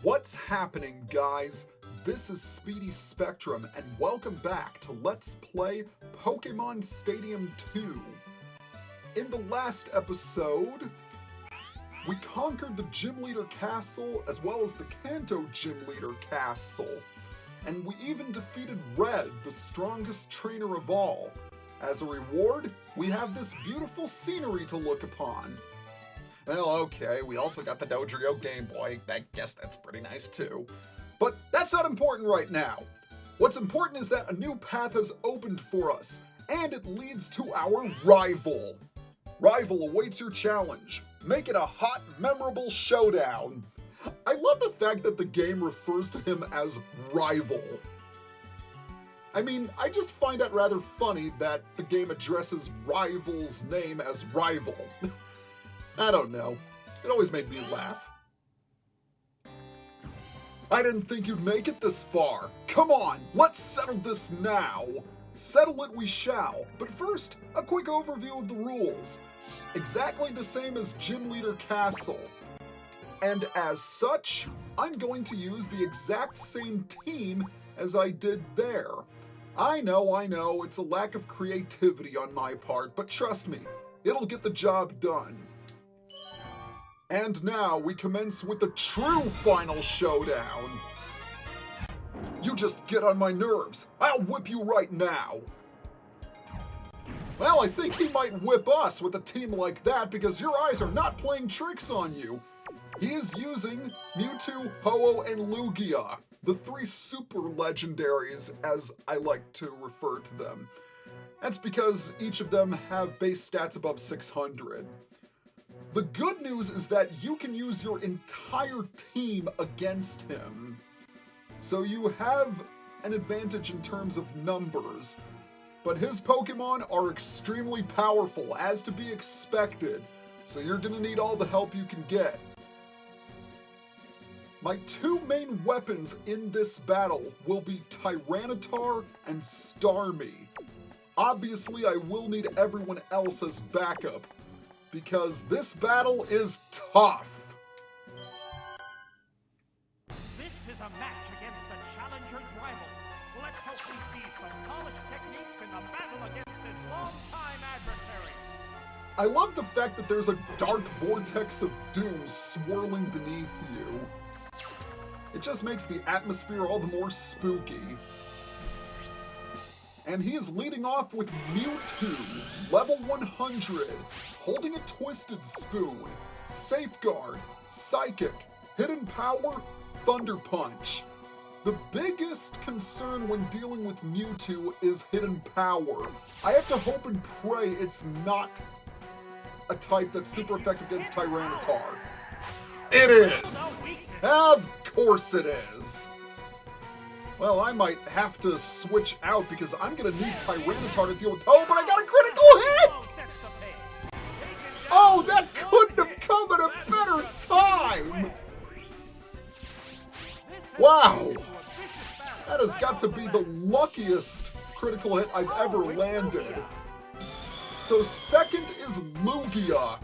What's happening, guys? This is Speedy Spectrum, and welcome back to Let's Play Pokémon Stadium 2. In the last episode, we conquered the Gym Leader Castle as well as the Kanto Gym Leader Castle. And we even defeated Red, the strongest trainer of all. As a reward, we have this beautiful scenery to look upon. Well, okay, we also got the Dodrio Game Boy. I guess that's pretty nice too. But that's not important right now. What's important is that a new path has opened for us, and it leads to our rival. Rival awaits your challenge. Make it a hot, memorable showdown. I love the fact that the game refers to him as Rival. I mean, I just find that rather funny that the game addresses Rival's name as Rival. I don't know. It always made me laugh. I didn't think you'd make it this far. Come on, let's settle this now. Settle it we shall, but first, a quick overview of the rules. Exactly the same as Gym Leader Castle. And as such, I'm going to use the exact same team as I did there. I know, it's a lack of creativity on my part, but trust me, it'll get the job done. And now we commence with the true final showdown. You just get on my nerves. I'll whip you right now. Well, I think he might whip us with a team like that because your eyes are not playing tricks on you. He is using Mewtwo, Ho-Oh, and Lugia, the three super-legendaries as I like to refer to them. That's because each of them have base stats above 600. The good news is that you can use your entire team against him. So you have an advantage in terms of numbers, but his Pokemon are extremely powerful, as to be expected, so you're gonna need all the help you can get. My two main weapons in this battle will be Tyranitar and Starmie. Obviously, I will need everyone else as backup, because this battle is tough. This is a match against the challenger's rival. Let's hope we see some polished techniques in the battle against his longtime adversary. I love the fact that there's a dark vortex of doom swirling beneath you. It just makes the atmosphere all the more spooky. And he is leading off with Mewtwo, level 100, holding a Twistedspoon, Safeguard, Psychic, Hidden Power, Thunderpunch. The biggest concern when dealing with Mewtwo is Hidden Power. I have to hope and pray it's not a type that's super effective against Tyranitar. It is! Of course it is! Well, I might have to switch out because I'm gonna need Tyranitar to deal with. Oh, but I got a critical hit! Oh, that couldn't have come at a better time! Wow! That has got to be the luckiest critical hit I've ever landed. So second is Lugia.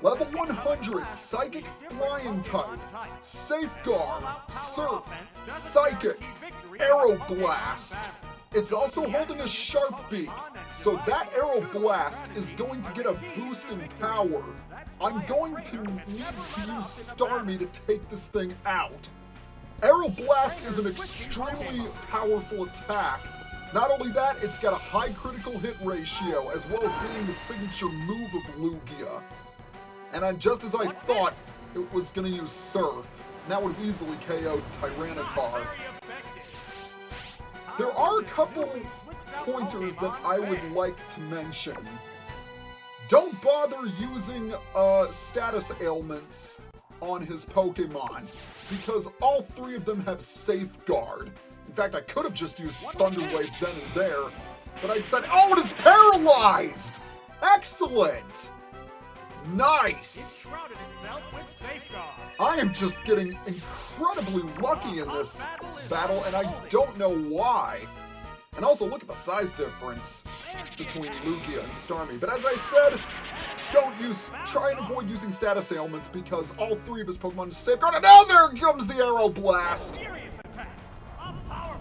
Level 100, Psychic Flying type, Safeguard, Surf, Psychic, Aeroblast. It's also holding a Sharp Beak, so that Aeroblast is going to get a boost in power. I'm going to need to use Starmie to take this thing out. Aeroblast is an extremely powerful attack. Not only that, it's got a high critical hit ratio, as well as being the signature move of Lugia. And just as I thought, it was going to use Surf. And that would have easily KO'd Tyranitar. There are a couple pointers that I would like to mention. Don't bother using status ailments on his Pokemon, because all three of them have Safeguard. In fact, I could have just used Thunder Wave then and there, but I decided, oh, and it's paralyzed! Excellent! Nice! I am just getting incredibly lucky in this battle, and I don't know why. And also, look at the size difference between Lugia and Starmie. But as I said, Try and avoid using status ailments because all three of his Pokemon are safeguarded. Now there comes the Aeroblast!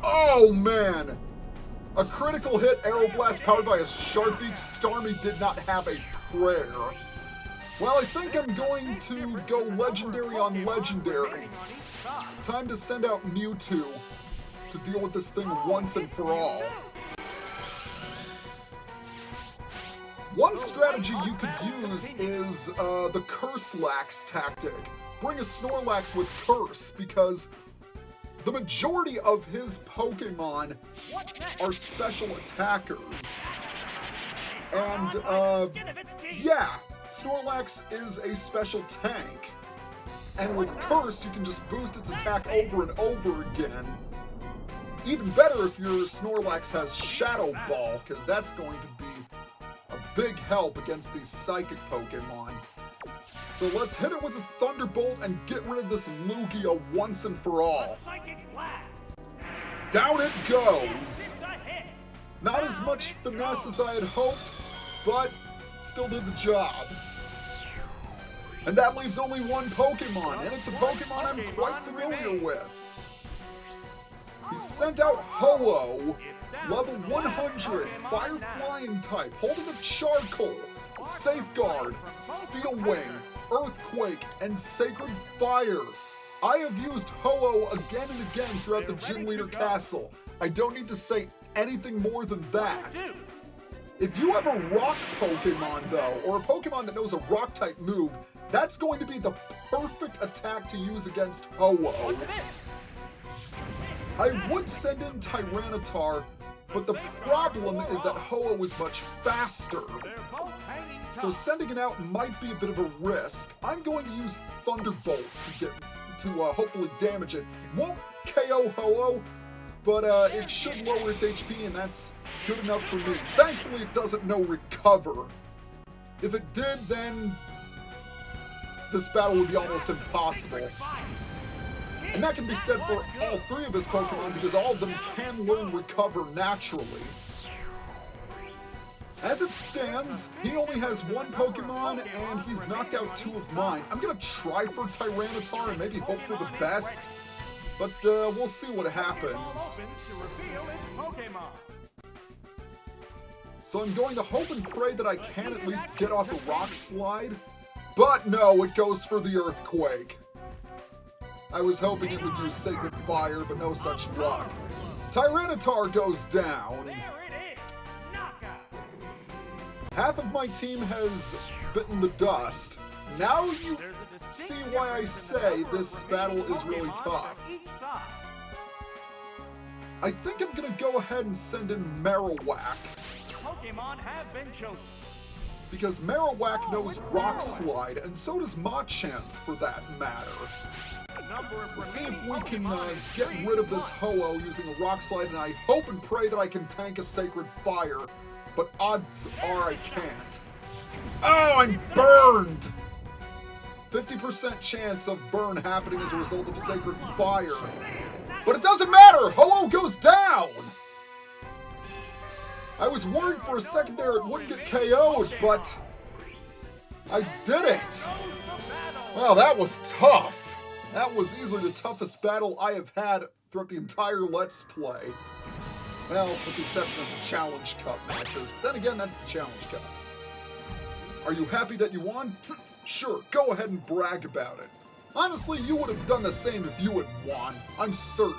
Oh man! A critical hit Aeroblast powered by a Sharpie. Starmie did not have a prayer. Well, I think I'm going to go Legendary on Legendary. Time to send out Mewtwo to deal with this thing once and for all. One strategy you could use is the Curse-Lax tactic. Bring a Snorlax with Curse, because the majority of his Pokemon are special attackers. And, yeah, Snorlax is a special tank. And with Curse, you can just boost its attack over and over again. Even better if your Snorlax has Shadow Ball, because that's going to be a big help against these Psychic Pokemon. So let's hit it with a Thunderbolt and get rid of this Lugia once and for all. Down it goes! Not as much finesse as I had hoped, but still did the job. And that leaves only one Pokemon, and it's a Pokemon I'm quite familiar with. He sent out Ho-Oh, level 100, Fire Flying type, holding a Charcoal, Safeguard, Steel Wing, Earthquake, and Sacred Fire. I have used Ho-Oh again and again throughout the Gym Leader Castle. I don't need to say anything more than that. If you have a Rock Pokemon, though, or a Pokemon that knows a Rock-type move, that's going to be the perfect attack to use against Ho-Oh. I would send in Tyranitar, but the problem is that Ho-Oh is much faster. So sending it out might be a bit of a risk. I'm going to use Thunderbolt to hopefully damage it. Won't KO Ho-Oh, but it should lower its HP, and that's good enough for me. Thankfully, it doesn't know Recover. If it did, then this battle would be almost impossible. And that can be said for all three of his Pokemon, because all of them can learn Recover naturally. As it stands, he only has one Pokemon, and he's knocked out two of mine. I'm going to try for Tyranitar and maybe hope for the best, but we'll see what happens. So I'm going to hope and pray that I can at least get off a Rock Slide, but no, it goes for the Earthquake. I was hoping it would use Sacred Fire, but no such luck. Tyranitar goes down. Half of my team has bitten the dust. Now you see why I say this battle is really tough. I think I'm gonna go ahead and send in Marowak. Because Marowak knows Rock Slide, and so does Machamp for that matter. We'll see if we can get rid of this Ho-Oh using a Rock Slide, and I hope and pray that I can tank a Sacred Fire, but odds are I can't. Oh, I'm burned! 50% chance of burn happening as a result of Sacred Fire. But it doesn't matter! Ho-Oh goes down! I was worried for a second there it wouldn't get KO'd, but I did it! Well, that was tough. That was easily the toughest battle I have had throughout the entire Let's Play. Well, with the exception of the Challenge Cup matches. But then again, that's the Challenge Cup. Are you happy that you won? Sure, go ahead and brag about it. Honestly, you would have done the same if you had won. I'm certain.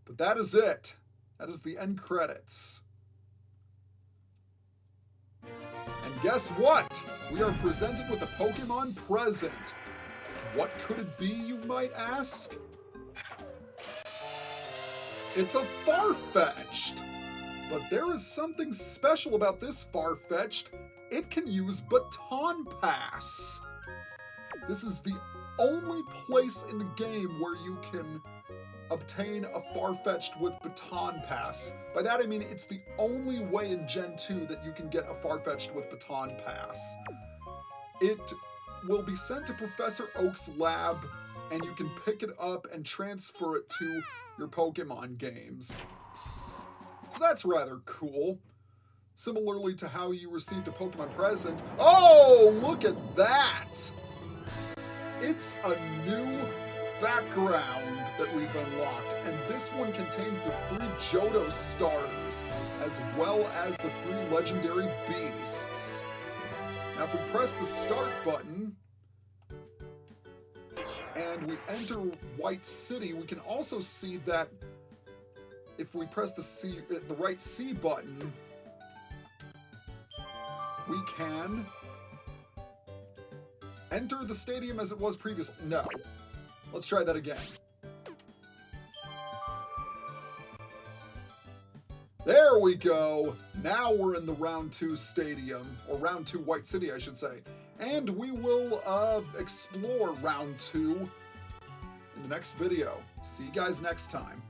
But that is it. That is the end credits. And guess what? We are presented with a Pokemon present. What could it be, you might ask? It's a Farfetch'd. But there is something special about this Farfetch'd. It can use Baton Pass. This is the only place in the game where you can obtain a Farfetch'd with Baton Pass. By that I mean it's the only way in Gen 2 that you can get a Farfetch'd with Baton Pass. It will be sent to Professor Oak's lab, and you can pick it up and transfer it to your Pokemon games. So that's rather cool. Similarly to how you received a Pokemon present. Oh, look at that! It's a new background that we've unlocked, and this one contains the 3 Johto starters, as well as the 3 legendary beasts. Now if we press the start button, and we enter White City, we can also see that if we press the right C button, we can enter the stadium as it was previously. No. Let's try that again. There we go. Now we're in the Round 2 stadium, or Round 2 White City, I should say. And we will explore Round 2 in the next video. See you guys next time.